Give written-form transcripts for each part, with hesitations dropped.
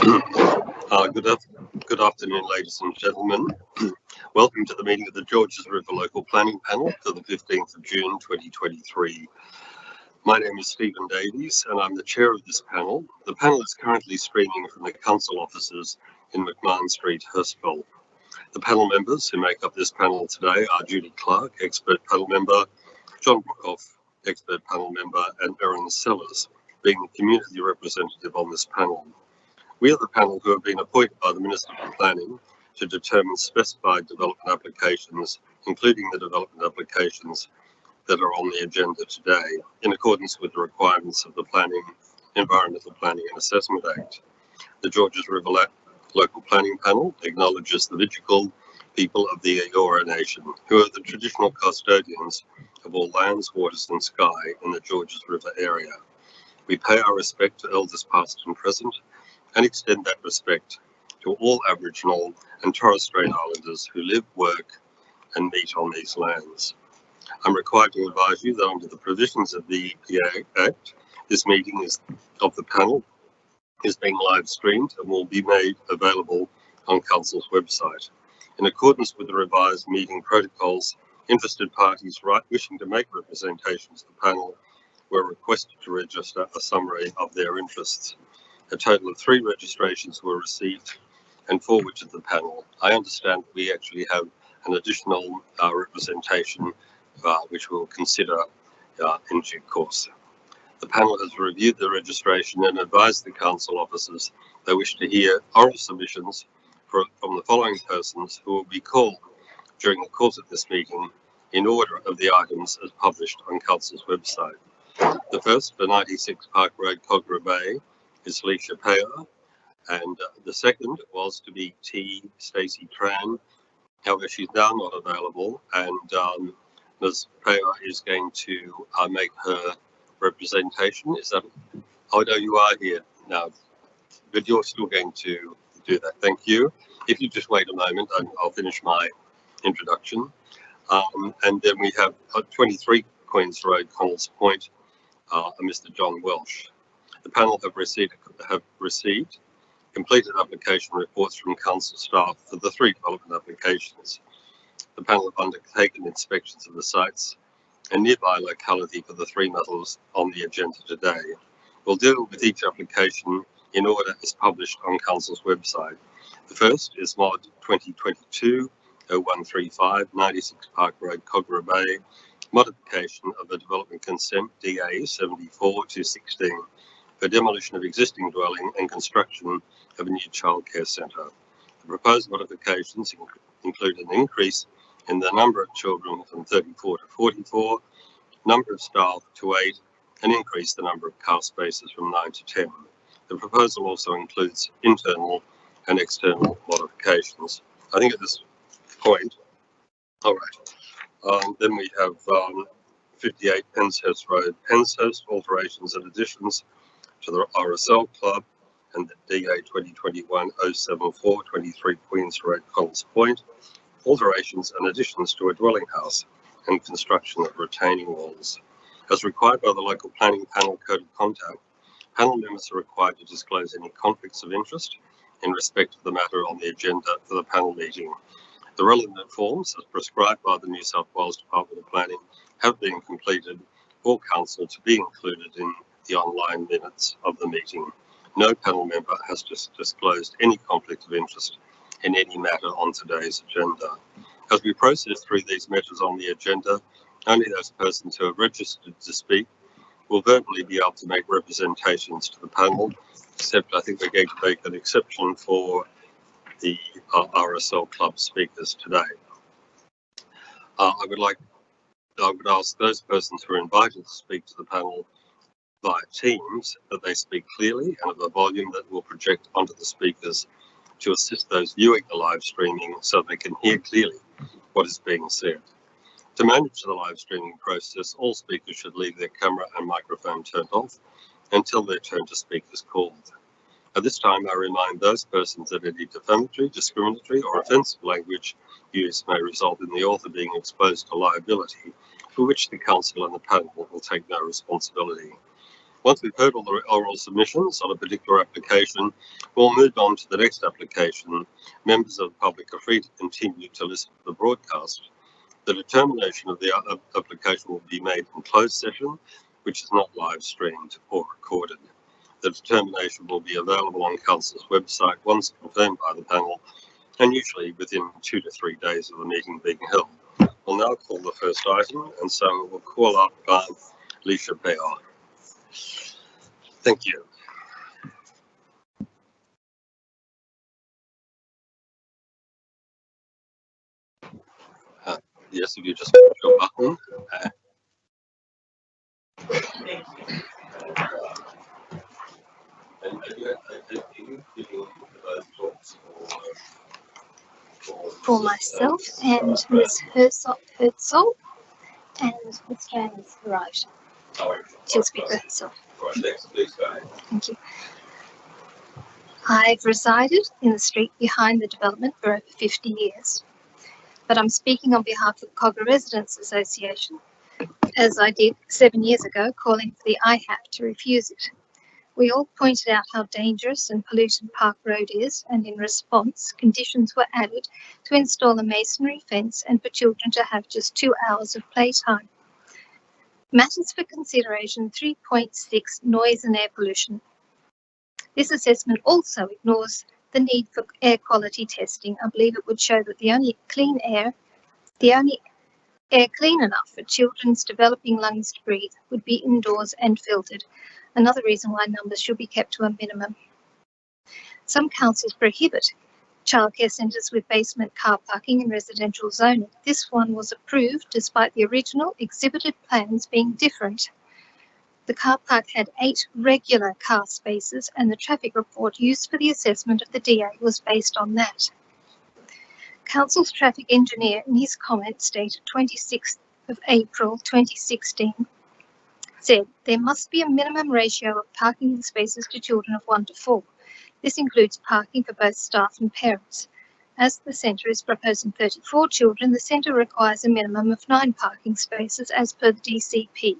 Good afternoon, ladies and gentlemen. Welcome to the meeting of the Georges River Local Planning Panel for the 15th of June 2023. My name is Stephen Davies and I'm the chair of this panel. The panel is currently streaming from the council offices in McMahon Street, Hurstville. The panel members who make up this panel today are Judy Clark, expert panel member, John Brookhoff, expert panel member, and Erin Sellers, being the community representative on this panel. We are the panel who have been appointed by the Minister for Planning to determine specified development applications, including the development applications that are on the agenda today, in accordance with the requirements of the Environmental Planning and Assessment Act. The Georges River Local Planning Panel acknowledges the Widjikul people of the Eora Nation, who are the traditional custodians of all lands, waters and sky in the Georges River area. We pay our respect to elders past and present, and extend that respect to all Aboriginal and Torres Strait Islanders who live, work and meet on these lands. I'm required to advise you that under the provisions of the EPA Act, this meeting of the panel is being live streamed and will be made available on Council's website. In accordance with the revised meeting protocols, interested parties wishing to make representations to the panel were requested to register a summary of their interests. A total of 3 registrations were received and forwarded to the panel. I understand we actually have an additional representation which we will consider in due course. The panel has reviewed the registration and advised the council officers they wish to hear oral submissions from the following persons who will be called during the course of this meeting in order of the items as published on council's website. The first, for 96 Park Road, Kogarah Bay, is Leisha Payah, and the second was to be T. Stacey Tran. However, she's now not available, and Ms. Payah is going to make her representation. Is that? Oh no, you are here now, but you're still going to do that. Thank you. If you just wait a moment, I'll finish my introduction. And then we have 23 Queens Road, Connells Point, Mr. John Welsh. The panel have received completed application reports from council staff for the 3 development applications. The panel have undertaken inspections of the sites and nearby locality for the 3 matters on the agenda today. We'll deal with each application in order as published on council's website. The first is Mod 2022-0135, 96 Park Road, Kogarah Bay, modification of the development consent DA 74-16 for demolition of existing dwelling and construction of a new childcare centre. The proposed modifications include an increase in the number of children from 34 to 44, number of staff to 8, and increase the number of car spaces from 9 to 10. The proposal also includes internal and external modifications. I think at this point, all right, then we have 58 Penshurst Road, Penshurst, alterations and additions to the RSL Club, and the DA 2021-074, 23 Queens Road, Connells Point, alterations and additions to a dwelling house and construction of retaining walls. As required by the local planning panel code of conduct, panel members are required to disclose any conflicts of interest in respect of the matter on the agenda for the panel meeting. The relevant forms, as prescribed by the New South Wales Department of Planning, have been completed for council to be included in the online minutes of the meeting. No panel member has disclosed any conflict of interest in any matter on today's agenda. As we process through these matters on the agenda, only those persons who have registered to speak will verbally be able to make representations to the panel, except I think we're going to make an exception for the RSL Club speakers today. I would ask those persons who are invited to speak to the panel via Teams that they speak clearly and at a volume that will project onto the speakers to assist those viewing the live streaming so they can hear clearly what is being said. To manage the live streaming process, all speakers should leave their camera and microphone turned off until their turn to speak is called. At this time, I remind those persons that any defamatory, discriminatory or offensive language used may result in the author being exposed to liability, for which the council and the panel will take no responsibility. Once we've heard all the oral submissions on a particular application, we'll move on to the next application. Members of the public are free to continue to listen to the broadcast. The determination of the application will be made in closed session, which is not live streamed or recorded. The determination will be available on Council's website once confirmed by the panel, and usually within 2 to 3 days of the meeting being held. We'll now call the first item, and so we'll call up Alicia Bauer. Thank you. Yes, if you just push your button. For myself and Ms. Herzog and Ms. James arrived. She'll speak for herself. Thank you. I've resided in the street behind the development for over 50 years, but I'm speaking on behalf of Kogarah Residents Association, as I did 7 years ago, calling for the IHAP to refuse it. We all pointed out how dangerous and polluted Park Road is, and in response, conditions were added to install a masonry fence and for children to have just 2 hours of playtime. Matters for consideration 3.6 noise and air pollution. This assessment also ignores the need for air quality testing. I believe it would show that the only air clean enough for children's developing lungs to breathe would be indoors and filtered. Another reason why numbers should be kept to a minimum. Some councils prohibit childcare centres with basement car parking in residential zoning. This one was approved despite the original exhibited plans being different. The car park had 8 regular car spaces, and the traffic report used for the assessment of the DA was based on that. Council's traffic engineer, in his comments dated 26th of April 2016, said there must be a minimum ratio of parking spaces to children of 1 to 4. This includes parking for both staff and parents. As the centre is proposing 34 children, the centre requires a minimum of 9 parking spaces as per the DCP.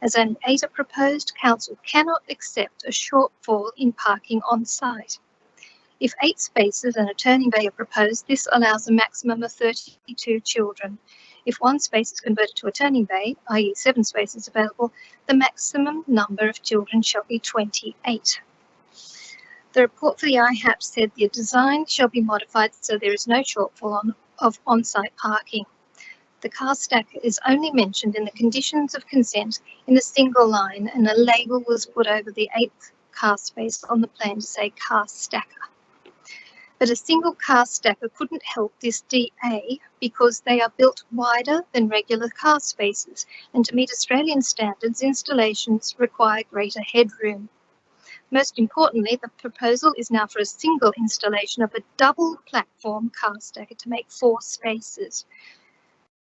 As only 8 are proposed, Council cannot accept a shortfall in parking on site. If 8 spaces and a turning bay are proposed, this allows a maximum of 32 children. If 1 space is converted to a turning bay, i.e. 7 spaces available, the maximum number of children shall be 28. The report for the IHAP said the design shall be modified so there is no shortfall of on-site parking. The car stacker is only mentioned in the conditions of consent in a single line, and a label was put over the 8th car space on the plan to say car stacker. But a single car stacker couldn't help this DA because they are built wider than regular car spaces, and to meet Australian standards, installations require greater headroom. Most importantly, the proposal is now for a single installation of a double platform car stacker to make 4 spaces.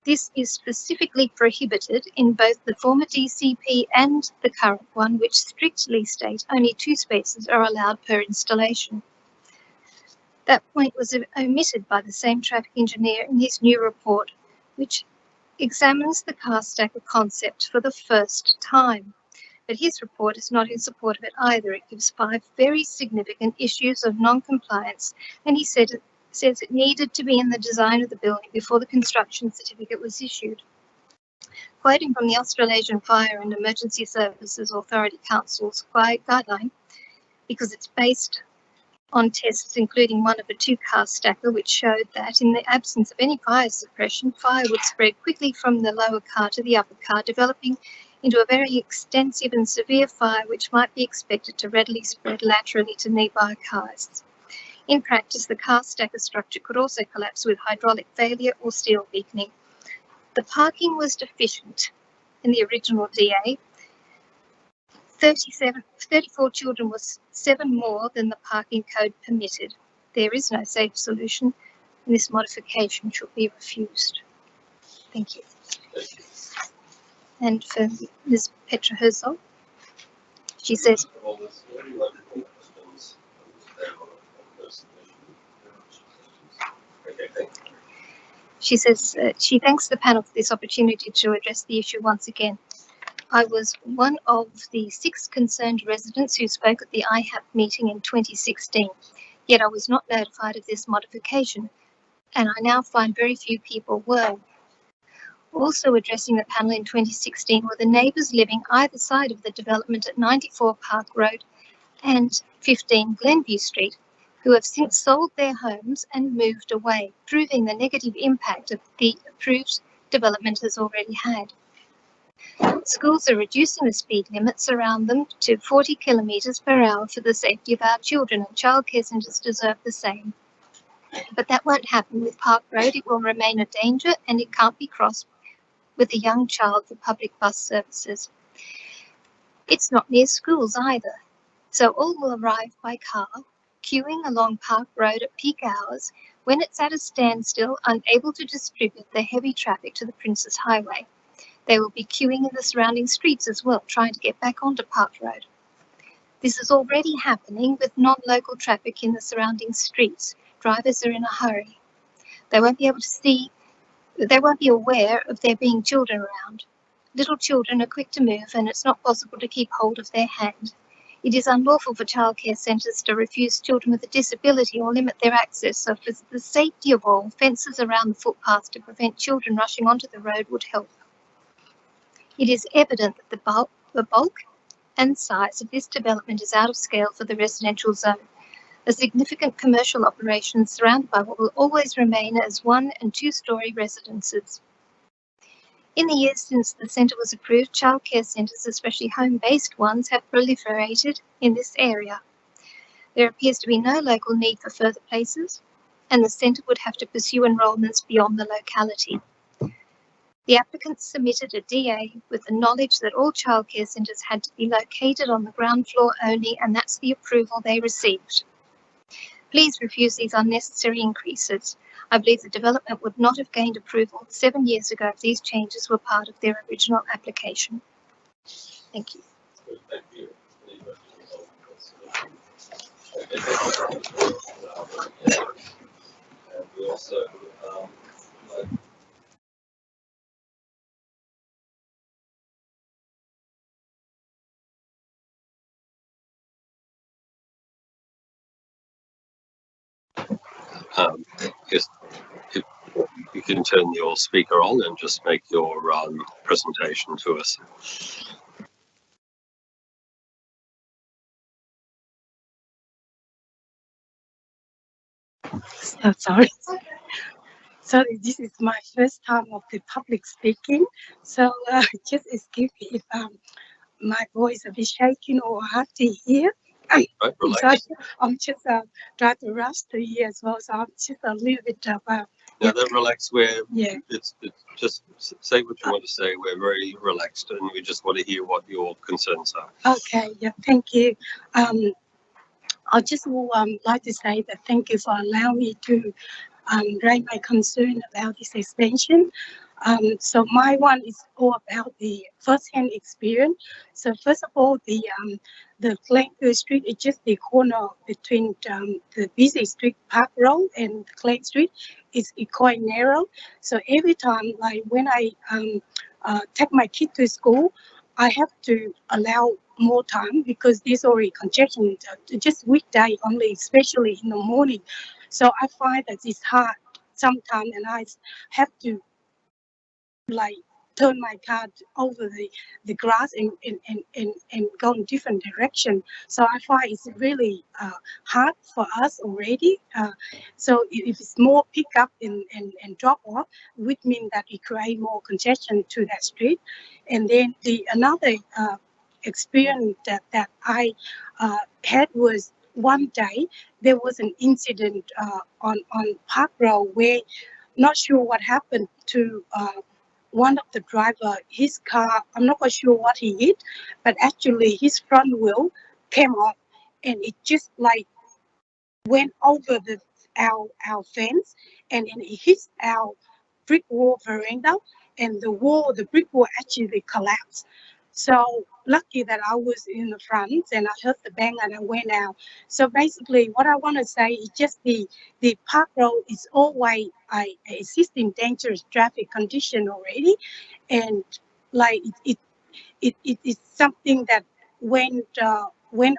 This is specifically prohibited in both the former DCP and the current one, which strictly state only 2 spaces are allowed per installation. That point was omitted by the same traffic engineer in his new report, which examines the car stacker concept for the first time. But his report is not in support of it either. It gives 5 very significant issues of non-compliance, and he says it needed to be in the design of the building before the construction certificate was issued. Quoting from the Australasian Fire and Emergency Services Authority Council's guideline, because it's based on tests including one of a 2-car stacker, which showed that in the absence of any fire suppression, fire would spread quickly from the lower car to the upper car, developing into a very extensive and severe fire which might be expected to readily spread laterally to nearby cars. In practice, the car stacker structure could also collapse with hydraulic failure or steel weakening. The parking was deficient in the original DA. 34 children was 7 more than the parking code permitted. There is no safe solution, and this modification should be refused. Thank you. And for Ms. Petra Herzog, she says, she thanks the panel for this opportunity to address the issue once again. I was one of the 6 concerned residents who spoke at the IHAP meeting in 2016, yet I was not notified of this modification, and I now find very few people were. Also addressing the panel in 2016 were the neighbours living either side of the development at 94 Park Road and 15 Glenview Street, who have since sold their homes and moved away, proving the negative impact of the approved development has already had. Schools are reducing the speed limits around them to 40 kilometres per hour for the safety of our children, and childcare centres deserve the same. But that won't happen with Park Road. It will remain a danger and it can't be crossed with a young child for public bus services. It's not near schools either, so all will arrive by car, queuing along Park Road at peak hours when it's at a standstill, unable to distribute the heavy traffic to the Princes Highway. They will be queuing in the surrounding streets as well, trying to get back onto Park Road. This is already happening with non-local traffic in the surrounding streets. Drivers are in a hurry. They won't be aware of there being children around. Little children are quick to move and it's not possible to keep hold of their hand. It is unlawful for childcare centres to refuse children with a disability or limit their access, so for the safety of all, fences around the footpaths to prevent children rushing onto the road would help. It is evident that the bulk and size of this development is out of scale for the residential zone. A significant commercial operation surrounded by what will always remain as 1- and 2-storey residences. In the years since the centre was approved, childcare centres, especially home-based ones, have proliferated in this area. There appears to be no local need for further places, and the centre would have to pursue enrolments beyond the locality. The applicants submitted a DA with the knowledge that all childcare centres had to be located on the ground floor only, and that's the approval they received. Please refuse these unnecessary increases. I believe the development would not have gained approval 7 years ago if these changes were part of their original application. Thank you. Thank you. And we also Yes, if you can turn your speaker on and just make your presentation to us. Oh, sorry. Sorry, this is my first time of the public speaking, so just excuse me if my voice a bit shaking or hard to hear. Right, relax. Sorry, I'm just trying to rush to hear as well, so I'm just a little bit Now that relax, yeah. It's just say what you want to say. We're very relaxed and we just want to hear what your concerns are. Okay, yeah, thank you. I just would like to say that thank you for allowing me to raise my concern about this extension. So my one is all about the first-hand experience. So first of all, the Glenview Street is just the corner between the busy street Park Road and Glen Street. It's quite narrow. So every time, like when I take my kid to school, I have to allow more time because there's already congestion. Just weekday only, especially in the morning. So I find that it's hard sometimes, and I have to like turn my car over the grass and go in different direction. So I find it's really hard for us already. So if it's more pick up and drop off, which means that it create more congestion to that street. And then another experience that I had was one day there was an incident on Park Road where not sure what happened to one of the driver, his car, I'm not quite sure what he hit, but actually his front wheel came off and it just like went over our fence and it hit our brick wall veranda and the brick wall actually collapsed. So lucky that I was in the front and I heard the bang and I went out. So basically what I want to say is just the Park Road is always a existing dangerous traffic condition already. And like it it is something that when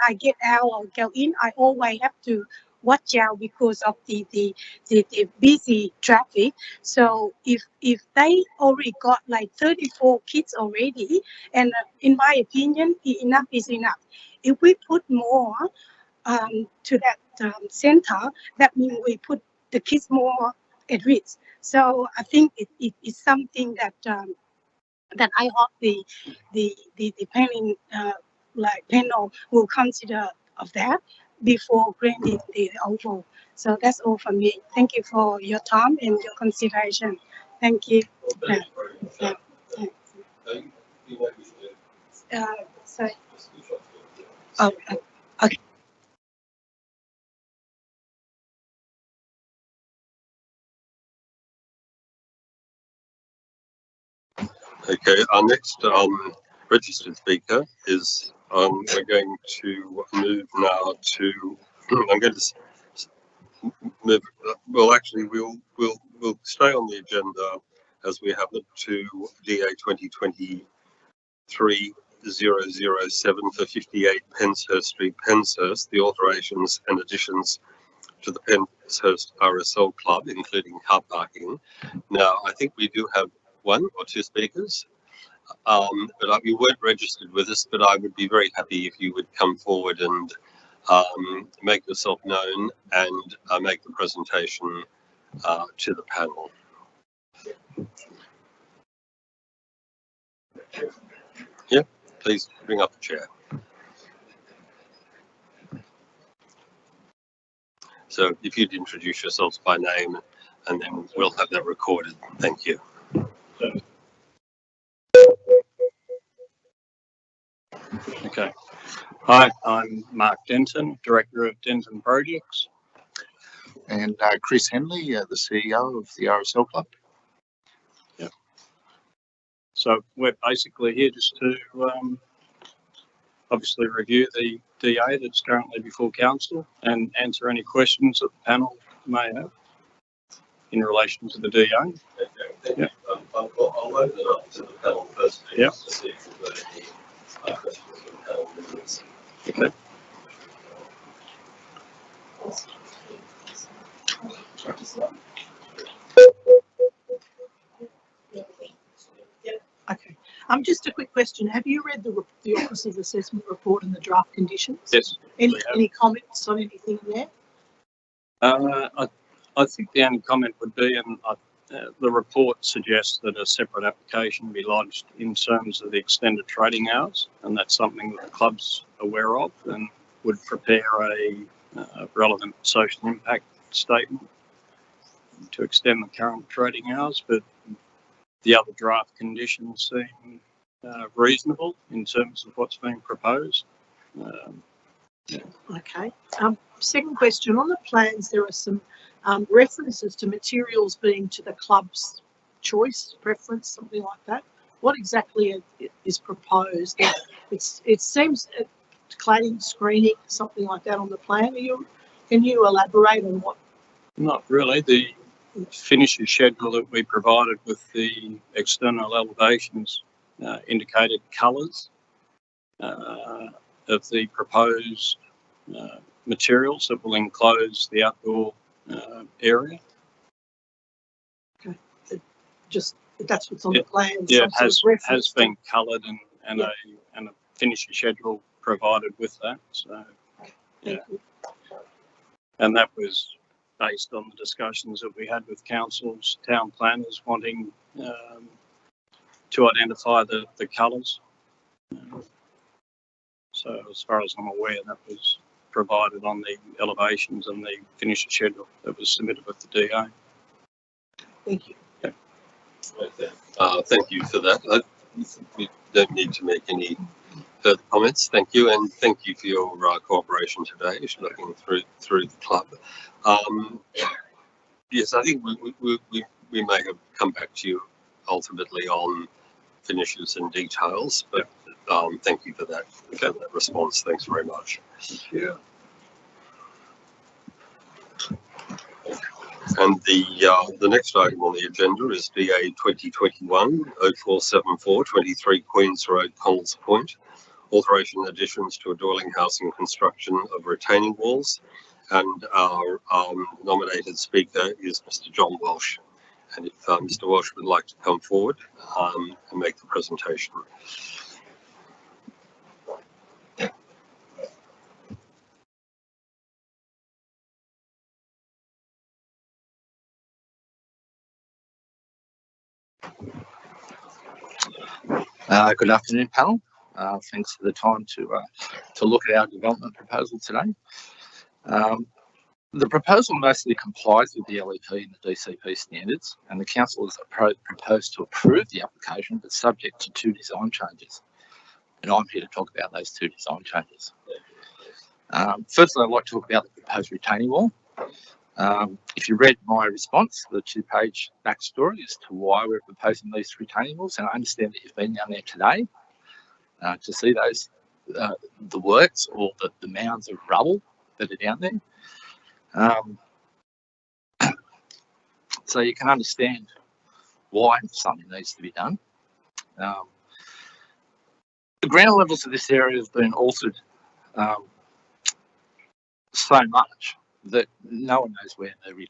I get out or go in, I always have to watch out because of the busy traffic. So if they already got like 34 kids already, and in my opinion, enough is enough. If we put more to that center, that means we put the kids more at risk. So I think it is something that that I hope the planning panel will consider of that before granting the approval. So that's all from me. Thank you for your time and your consideration. Thank you. Sorry. Oh, okay. Okay, our next registered speaker is we're going to move now to I'm going to move well actually we'll stay on the agenda as we have it to DA 2023-007 for 58 Penshurst Street, Penshurst, the alterations and additions to the Penshurst RSL Club, including car parking. Now, I think we do have one or two speakers, but you weren't registered with us, but I would be very happy if you would come forward and make yourself known and make the presentation to the panel. Yeah, please bring up a chair. So if you'd introduce yourselves by name, and then we'll have that recorded. Thank you. Okay. Hi, I'm Mark Denton, Director of Denton Projects. And Chris Henley, the CEO of the RSL Club. Yeah. So we're basically here just to obviously review the DA that's currently before council and answer any questions that the panel may have in relation to the DA. Okay, thank you. I'll open it up to the panel first. Yeah. To see if we've got any questions from panel members. Okay. Okay. Just a quick question. Have you read the Officer's Assessment Report and the draft conditions? Yes. Any comments on anything there? I think the only comment would be, and the report suggests that a separate application be lodged in terms of the extended trading hours, and that's something that the club's aware of and would prepare a relevant social impact statement to extend the current trading hours, but the other draft conditions seem reasonable in terms of what's being proposed. Okay. Second question, on the plans there are some references to materials being to the club's choice, preference, something like that. What exactly is proposed? It seems cladding, screening, something like that on the plan. Can you elaborate on what? Not really. The finishes schedule that we provided with the external elevations indicated colours of the proposed materials that will enclose the outdoor area. Okay, just that's what's on the plan. Yeah, it has been coloured and a finisher schedule provided with that. So yeah, and that was based on the discussions that we had with councils, town planners wanting to identify the colours. So as far as I'm aware, that was provided on the elevations and the finisher schedule that was submitted with the DA. Thank you. Yeah. Thank you for that. We don't need to make any further comments. Thank you, and thank you for your cooperation today, looking through the club. Yes, I think we may have come back to you ultimately on finishes and details, but thank you for that response. Thanks very much. Yeah. And the next item on the agenda is DA 2021-0474, 23 Queens Road, Connells Point. Alteration additions to a dwelling house and construction of retaining walls. And our nominated speaker is Mr. John Walsh. And if Mr. Walsh would like to come forward and make the presentation. Good afternoon, panel. Thanks for the time to look at our development proposal today. The proposal mostly complies with the LEP and the DCP standards, and the council has proposed to approve the application, but subject to 2 design changes. And I'm here to talk about those 2 design changes. Firstly, I'd like to talk about the proposed retaining wall. If you read my response, the 2-page backstory as to why we're proposing these retaining walls, and I understand that you've been down there today to see those, the works or the mounds of rubble that are down there. So you can understand why something needs to be done. The ground levels of this area have been altered so much that no one knows where the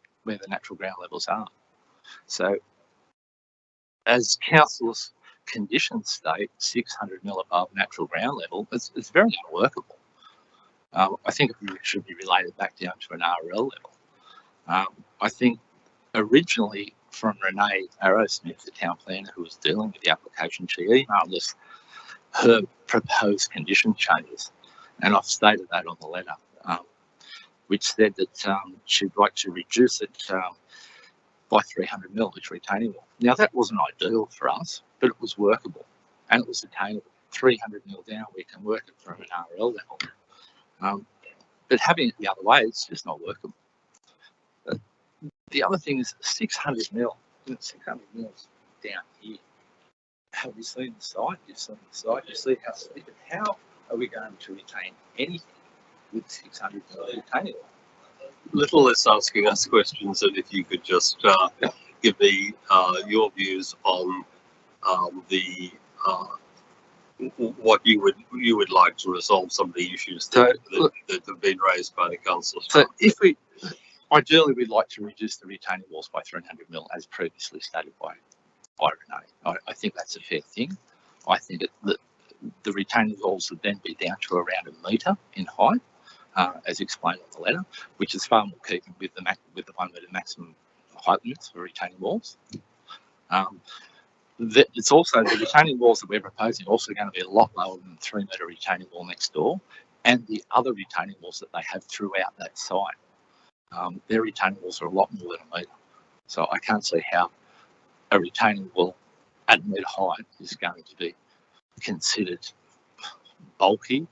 natural ground levels are. So, as council's conditions state, 600 mil above natural ground level, it's very unworkable. I think it should be related back down to an RL level. I think originally from Renee Arrowsmith, the town planner who was dealing with the application, she emailed us her proposed condition changes, and I've stated that on the letter, which said that she'd like to reduce it by 300 mil, each retaining wall. Now that wasn't ideal for us, but it was workable and it was attainable. 300 mil down, we can work it from an RL level. But having it the other way, it's just not workable. The other thing is 600 mil, 600 mils down here. Have you seen the site? You've seen the site, you see how steep it. How are we going to retain anything with 600 mil retaining wall? Little less asking us questions, and if you could just give me your views on what you would like to resolve some of the issues that have been raised by the council. So ideally we'd like to reduce the retaining walls by 300 mil as previously stated by Renee. I think that's a fair thing. I think that the retaining walls would then be down to around 1 metre in height, as explained on the letter, which is far more keeping with the 1 metre maximum height limits for retaining walls. It's also the retaining walls that we're proposing are also going to be a lot lower than the 3 metre retaining wall next door and the other retaining walls that they have throughout that site. Their retaining walls are a lot more than 1 metre. So I can't see how a retaining wall at 1 metre height is going to be considered bulky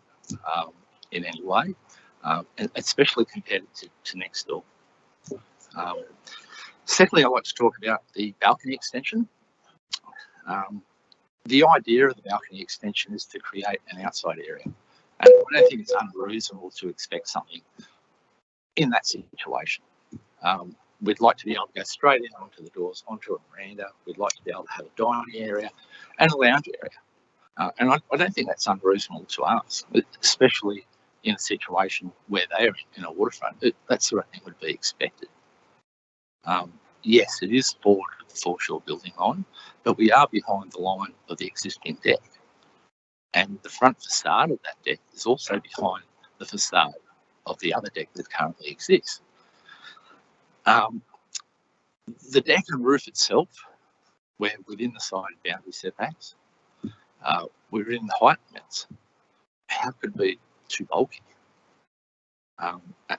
in any way, and especially compared to next door. Secondly, I'd like to talk about the balcony extension. The idea of the balcony extension is to create an outside area. And I don't think it's unreasonable to expect something in that situation. We'd like to be able to go straight in onto the doors, onto a veranda. We'd like to be able to have a dining area and a lounge area. And I don't think that's unreasonable to us, especially in a situation where they're in a waterfront. That sort of thing would be expected. Yes, it is forward of the foreshore building line, but we are behind the line of the existing deck. And the front facade of that deck is also behind the facade of the other deck that currently exists. The deck and roof itself, we're within the side boundary setbacks. We're in the height limits. How could it be too bulky?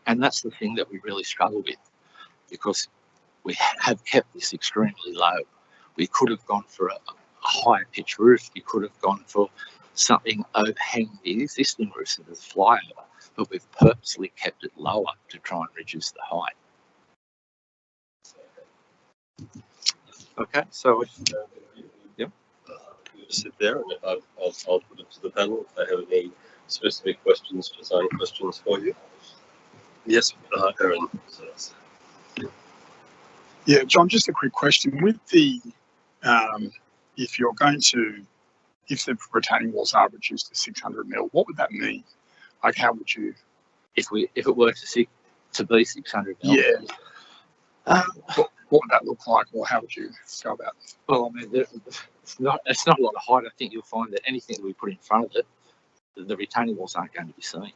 And that's the thing that we really struggle with, because we have kept this extremely low. We could have gone for a higher pitch roof. We could have gone for something overhanging the existing roofs as a flyover, but we've purposely kept it lower to try and reduce the height. Okay, so yep. Sit there, and I'll put it to the panel if they have any specific questions, design questions for you. Yes, Erin. Yeah, John, just a quick question. With the, if the retaining walls are reduced to 600 mil, what would that mean? Like, how would you? If it were to be 600 mil. Yeah. What would that look like, or how would you go about it? Well, I mean, it's not a lot of height. I think you'll find that anything that we put in front of it, the retaining walls aren't going to be seen.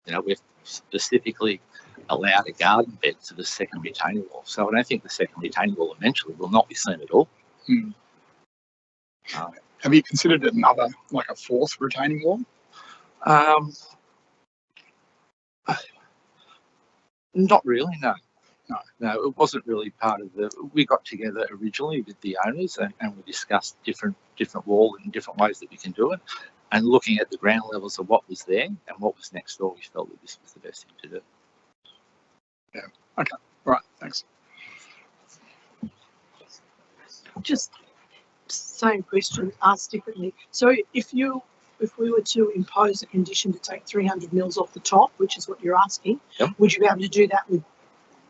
You know, we've specifically allowed a garden bed to the second retaining wall, so I don't think the second retaining wall eventually will not be seen at all. Hmm. Have you considered another, like a fourth retaining wall? Not really, no. No, it wasn't really part of we got together originally with the owners and we discussed different walls and different ways that we can do it. And looking at the ground levels of what was there and what was next door, we felt that this was the best thing to do. Yeah, okay, right, thanks. Just same question asked differently. So if we were to impose a condition to take 300 mils off the top, which is what you're asking, yep, would you be able to do that with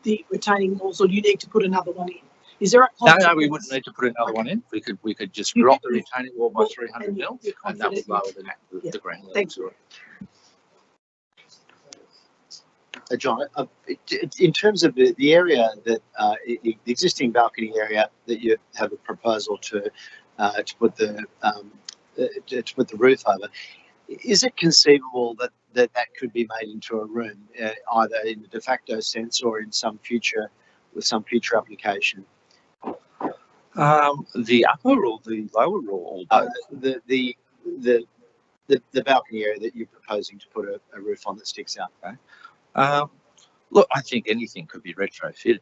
the retaining walls, or do you need to put another one in? Is there a consequence? No, we wouldn't need to put another one in. We could just drop the retaining wall by 300 mil, and that would lower the ground level. Thank you. John, in terms of the area that the existing balcony area that you have a proposal to put the roof over, is it conceivable that could be made into a room, either in the de facto sense or in some future application? The upper or the lower or the balcony area that you're proposing to put a roof on that sticks out. Okay. Look, I think anything could be retrofitted.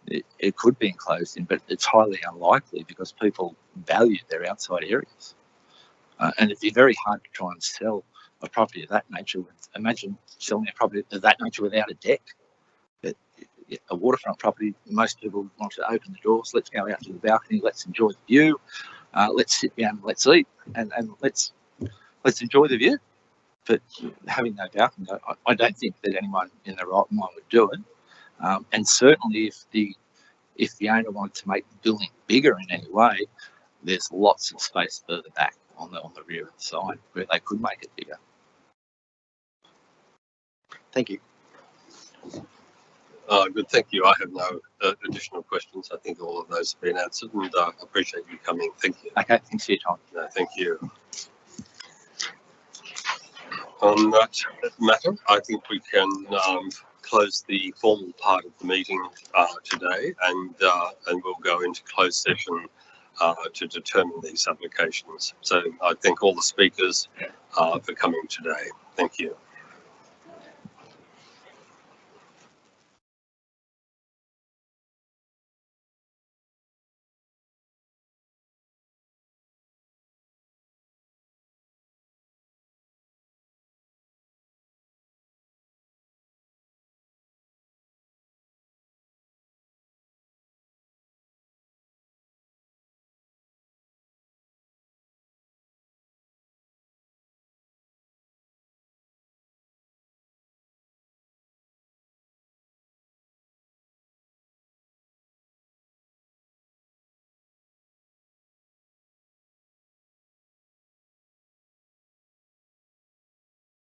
It could be enclosed in, but it's highly unlikely because people value their outside areas. And it'd be very hard to try and sell a property of that nature. Imagine selling a property of that nature without a deck. A waterfront property, most people want to open the doors. Let's go out to the balcony. Let's enjoy the view. Let's sit down. Let's eat, and let's enjoy the view. But having no balcony, I don't think that anyone in their right mind would do it. And certainly, if the owner wanted to make the building bigger in any way, there's lots of space further back on the rear and side where they could make it bigger. Thank you. Good, thank you. I have no additional questions. I think all of those have been answered, and I appreciate you coming. Thank you. Okay, thanks for your time. No, thank you. On that matter, I think we can close the formal part of the meeting today, and we'll go into closed session to determine these applications. So I thank all the speakers for coming today. Thank you.